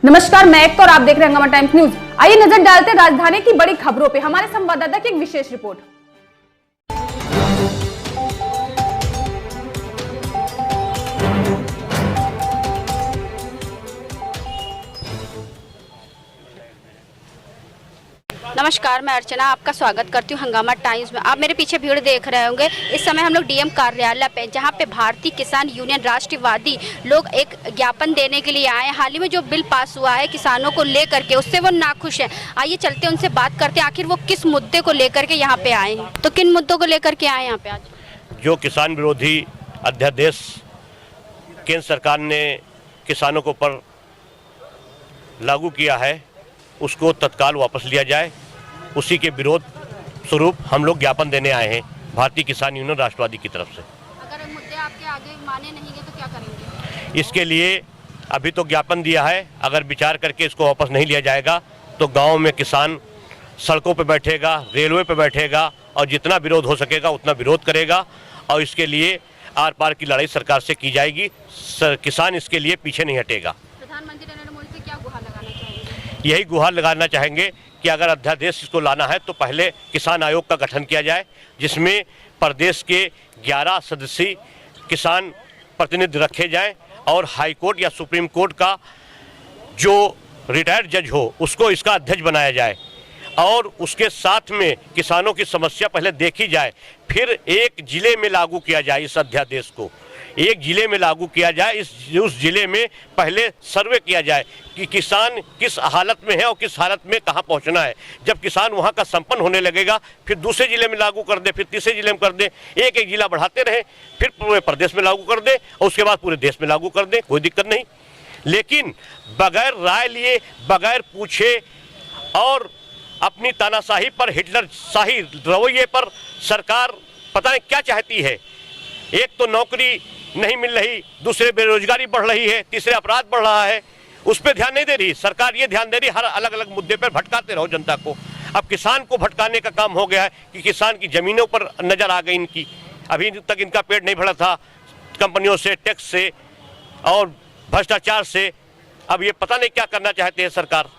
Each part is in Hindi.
नमस्कार, मैं एक और आप देख रहे हैं हंगामा टाइम्स न्यूज। आइए नजर डालते हैं राजधानी की बड़ी खबरों पे। हमारे संवाददाता की एक विशेष रिपोर्ट। नमस्कार, मैं अर्चना आपका स्वागत करती हूँ हंगामा टाइम्स में। आप मेरे पीछे भीड़ देख रहे होंगे। इस समय हम लोग डीएम कार्यालय पे, जहाँ पे भारतीय किसान यूनियन राष्ट्रवादी लोग एक ज्ञापन देने के लिए आए हैं। हाल ही में जो बिल पास हुआ है किसानों को लेकर के, उससे वो नाखुश हैं। आइए चलते हैं उनसे बात करते हैं, आखिर वो किस मुद्दे को लेकर के यहाँ पे आए हैं। तो किन मुद्दों को लेकर के आए यहाँ पे आज? जो किसान विरोधी अध्यादेश केंद्र सरकार ने किसानों के ऊपर लागू किया है, उसको तत्काल वापस लिया जाए, उसी के विरोध स्वरूप हम लोग ज्ञापन देने आए हैं भारतीय किसान यूनियन राष्ट्रवादी की तरफ से। अगर मुद्दे आपके आगे माने नहीं गए तो क्या करेंगे? इसके लिए अभी तो ज्ञापन दिया है, अगर विचार करके इसको वापस नहीं लिया जाएगा तो गांव में किसान सड़कों पर बैठेगा, रेलवे पर बैठेगा और जितना विरोध हो सकेगा उतना विरोध करेगा और इसके लिए आर पार की लड़ाई सरकार से की जाएगी। किसान इसके लिए पीछे नहीं हटेगा। प्रधानमंत्री नरेंद्र मोदी से क्या गुहार लगाना चाहेंगे? यही गुहार लगाना चाहेंगे कि अगर अध्यादेश इसको लाना है तो पहले किसान आयोग का गठन किया जाए, जिसमें प्रदेश के 11 सदस्यीय किसान प्रतिनिधि रखे जाएं और हाई कोर्ट या सुप्रीम कोर्ट का जो रिटायर्ड जज हो उसको इसका अध्यक्ष बनाया जाए और उसके साथ में किसानों की समस्या पहले देखी जाए, फिर एक जिले में लागू किया जाए। इस अध्यादेश को एक जिले में लागू किया जाए, उस जिले में पहले सर्वे किया जाए कि किसान किस हालत में है और किस हालत में कहाँ पहुँचना है। जब किसान वहाँ का संपन्न होने लगेगा फिर दूसरे जिले में लागू कर दे, फिर तीसरे जिले में कर दे, एक एक जिला बढ़ाते रहे, फिर पूरे प्रदेश में लागू कर दे और उसके बाद पूरे देश में लागू कर दे, कोई दिक्कत नहीं। लेकिन बगैर राय लिए, बगैर पूछे और अपनी तानाशाही पर, हिटलर शाही रवैये पर सरकार पता नहीं क्या चाहती है। एक तो नौकरी नहीं मिल रही, दूसरे बेरोजगारी बढ़ रही है, तीसरे अपराध बढ़ रहा है, उस पर ध्यान नहीं दे रही सरकार। ये ध्यान दे रही हर अलग अलग मुद्दे पर भटकाते रहो जनता को। अब किसान को भटकाने का काम हो गया है कि किसान की जमीनों पर नजर आ गई इनकी। अभी तक इनका पेट नहीं भरा था कंपनियों से, टैक्स से और भ्रष्टाचार से। अब ये पता नहीं क्या करना चाहते हैं सरकार।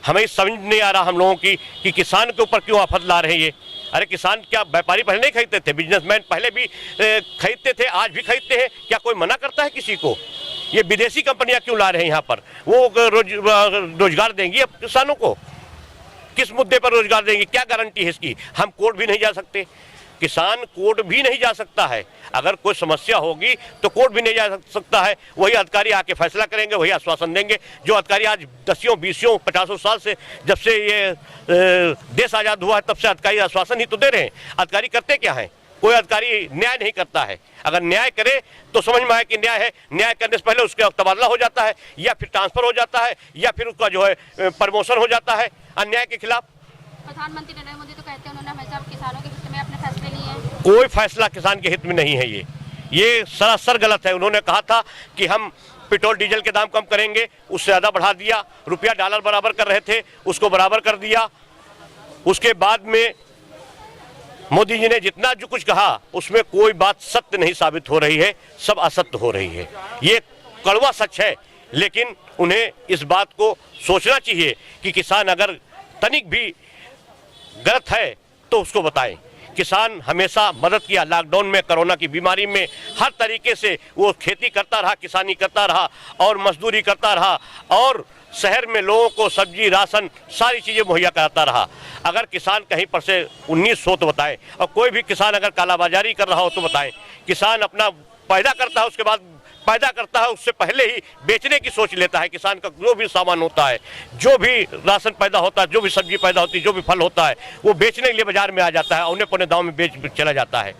हमें समझ नहीं आ रहा हम लोगों की कि किसान के ऊपर क्यों आफत ला रहे हैं ये। अरे किसान क्या व्यापारी पहले नहीं खरीदते थे? बिजनेसमैन पहले भी खरीदते थे, आज भी खरीदते हैं। क्या कोई मना करता है किसी को? ये विदेशी कंपनियां क्यों ला रहे हैं यहाँ पर? वो रोजगार देंगी अब किसानों को? किस मुद्दे पर रोजगार देंगी? क्या गारंटी है इसकी? हम कोर्ट भी नहीं जा सकते, किसान कोर्ट भी नहीं जा सकता है। अगर कोई समस्या होगी तो कोर्ट भी नहीं जा सकता है। वही अधिकारी आके फैसला करेंगे, वही आश्वासन देंगे। जो अधिकारी आज 10, 20, 50 साल से, जब से ये देश आज़ाद हुआ है तब से अधिकारी आश्वासन ही तो दे रहे हैं। अधिकारी करते क्या है? कोई अधिकारी न्याय नहीं करता है। अगर न्याय करे तो समझ में आए कि न्याय है। न्याय करने से पहले उसका तबादला हो जाता है या फिर ट्रांसफर हो जाता है या फिर उसका जो है प्रमोशन हो जाता है अन्याय के खिलाफ। प्रधानमंत्री नरेंद्र मोदी तो कहते हैं उन्होंने हमेशा किसानों के हित में अपने फैसले लिए हैं। कोई फैसला किसान के हित में नहीं है। ये सरासर गलत है। उन्होंने कहा था कि हम पेट्रोल डीजल के दाम कम करेंगे, उससे ज़्यादा बढ़ा दिया। रुपया डॉलर बराबर कर रहे थे, उसको बराबर कर दिया। उसके बाद में मोदी जी ने जितना जो कुछ कहा उसमें कोई बात सत्य नहीं साबित हो रही है, सब असत्य हो रही है। ये कड़वा सच है, लेकिन उन्हें इस बात को सोचना चाहिए कि किसान अगर तनिक भी गलत है तो उसको बताएं। किसान हमेशा मदद किया। लॉकडाउन में, कोरोना की बीमारी में हर तरीके से वो खेती करता रहा, किसानी करता रहा और मजदूरी करता रहा और शहर में लोगों को सब्जी, राशन, सारी चीज़ें मुहैया कराता रहा। अगर किसान कहीं पर से 1900 तो बताएं, और कोई भी किसान अगर कालाबाजारी कर रहा हो तो बताएं। किसान अपना पैदा करता है, उसके बाद पैदा करता है, उससे पहले ही बेचने की सोच लेता है। किसान का जो भी सामान होता है, जो भी राशन पैदा होता है, जो भी सब्जी पैदा होती है, जो भी फल होता है, वो बेचने के लिए बाजार में आ जाता है, औने पौने दाम में बेच चला जाता है।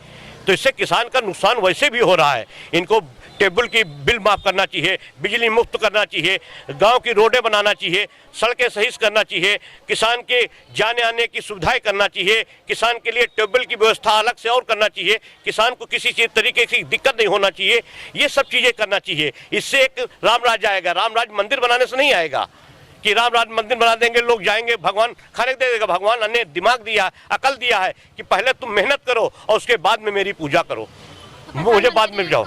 तो इससे किसान का नुकसान वैसे भी हो रहा है। इनको टेबल की बिल माफ़ करना चाहिए, बिजली मुफ्त करना चाहिए, गांव की रोडें बनाना चाहिए, सड़कें सही करना चाहिए, किसान के जाने आने की सुविधाएं करना चाहिए, किसान के लिए टेबल की व्यवस्था अलग से और करना चाहिए, किसान को किसी चीज़ तरीके की दिक्कत नहीं होना चाहिए। ये सब चीज़ें करना चाहिए। इससे एक राम राज्य आएगा। राम राज्य मंदिर बनाने से नहीं आएगा कि राम राज्य मंदिर बना देंगे, लोग जाएंगे, भगवान खाने दे देगा। भगवान ने दिमाग दिया, अकल दिया है कि पहले तुम मेहनत करो और उसके बाद में मेरी पूजा करो, मुझे बाद में जाओ।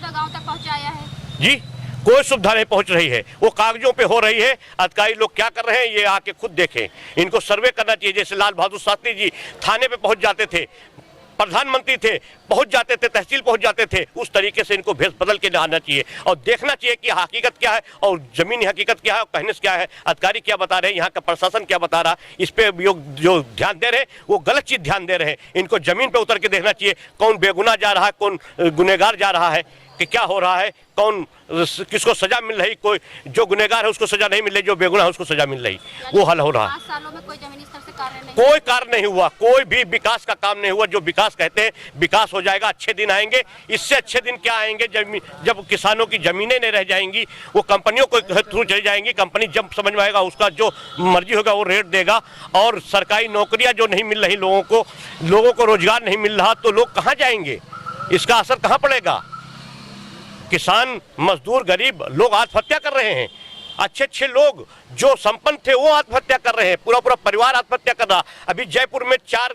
गांव तक पहुंचाया है जी। कोई सुविधा नहीं पहुंच रही है, वो कागजों पे हो रही है। अधिकारी लोग क्या कर रहे हैं ये आके खुद देखें, इनको सर्वे करना चाहिए। जैसे लाल बहादुर शास्त्री जी थाने पे पहुंच जाते थे, प्रधानमंत्री थे पहुंच जाते थे, तहसील पहुंच जाते थे, उस तरीके से इनको भेस बदल के आना चाहिए और देखना चाहिए कि हकीकत क्या है और जमीनी हकीकत क्या है और कहने से क्या है, अधिकारी क्या बता रहे हैं, यहाँ का प्रशासन क्या बता रहा है। इस पे जो ध्यान दे रहे हैं वो गलत चीज ध्यान दे रहे हैं। इनको जमीन पे उतर के देखना चाहिए, कौन बेगुनाह जा रहा है, कौन गुनहगार जा रहा है, कि क्या हो रहा है, कौन किसको सजा मिल रही, कोई जो गुनहगार है उसको सजा नहीं मिल रही, जो बेगुनाह है उसको सजा मिल रही, वो हल हो रहा है। 5 सालों में कोई जमीनी स्तर से कार्य नहीं, कोई कार्य नहीं हुआ, कोई भी विकास का काम नहीं हुआ। जो विकास कहते हैं विकास हो जाएगा, अच्छे दिन आएंगे, इससे अच्छे दिन क्या आएंगे जब किसानों की जमीनें नहीं रह जाएंगी, वो कंपनियों को थ्रू चली जाएंगी। कंपनी जब समझ में आएगा उसका जो मर्जी होगा वो रेट देगा, और सरकारी नौकरियां जो नहीं मिल रही लोगों को रोजगार नहीं मिल रहा, तो लोग कहाँ जाएंगे, इसका असर कहाँ पड़ेगा। किसान, मजदूर, गरीब लोग आत्महत्या कर रहे हैं। अच्छे लोग जो संपन्न थे वो आत्महत्या कर रहे हैं, पूरा परिवार आत्महत्या कर रहा। अभी जयपुर में 4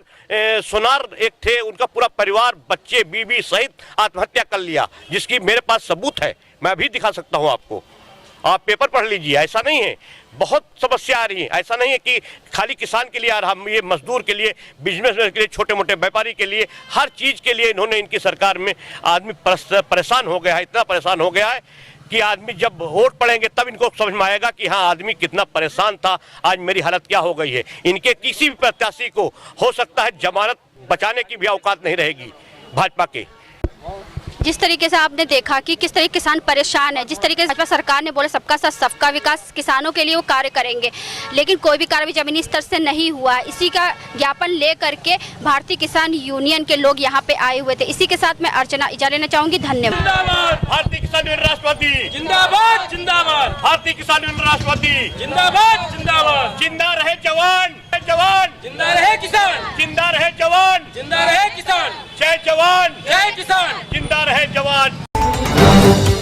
सोनार एक थे, उनका पूरा परिवार, बच्चे, बीवी सहित आत्महत्या कर लिया, जिसकी मेरे पास सबूत है, मैं अभी दिखा सकता हूं आपको, आप पेपर पढ़ लीजिए। ऐसा नहीं है, बहुत समस्या आ रही है। ऐसा नहीं है कि खाली किसान के लिए आ रहा, ये मजदूर के लिए, बिजनेसमैन के लिए, छोटे मोटे व्यापारी के लिए, हर चीज के लिए इन्होंने, इनकी सरकार में आदमी परेशान हो गया है, इतना परेशान हो गया है कि आदमी जब वोट पड़ेंगे तब इनको समझ में आएगा कि हाँ आदमी कितना परेशान था, आज मेरी हालत क्या हो गई है। इनके किसी भी प्रत्याशी को हो सकता है जमानत बचाने की भी औकात नहीं रहेगी भाजपा के। जिस तरीके से आपने देखा कि किस तरीके किसान परेशान है, जिस तरीके से भाजपा सरकार ने बोले सबका साथ सबका विकास, किसानों के लिए वो कार्य करेंगे, लेकिन कोई भी कार्य भी जमीनी स्तर से नहीं हुआ। इसी का ज्ञापन ले करके भारतीय किसान यूनियन के लोग यहाँ पे आए हुए थे। इसी के साथ मैं अर्चना इजाजत लेना चाहूंगी। धन्यवाद। भारतीय किसान यूनियन राष्ट्रवादी जिंदाबाद जिंदाबाद, भारतीय किसान यूनियन राष्ट्रवादी जिंदाबाद जिंदाबाद, जिंदा रहे जवान, जवान जिंदा रहे किसान, जिंदा रहे जवान, जिंदा रहे किसान, जय जवान जय किसान, जिंदा रहे जवान।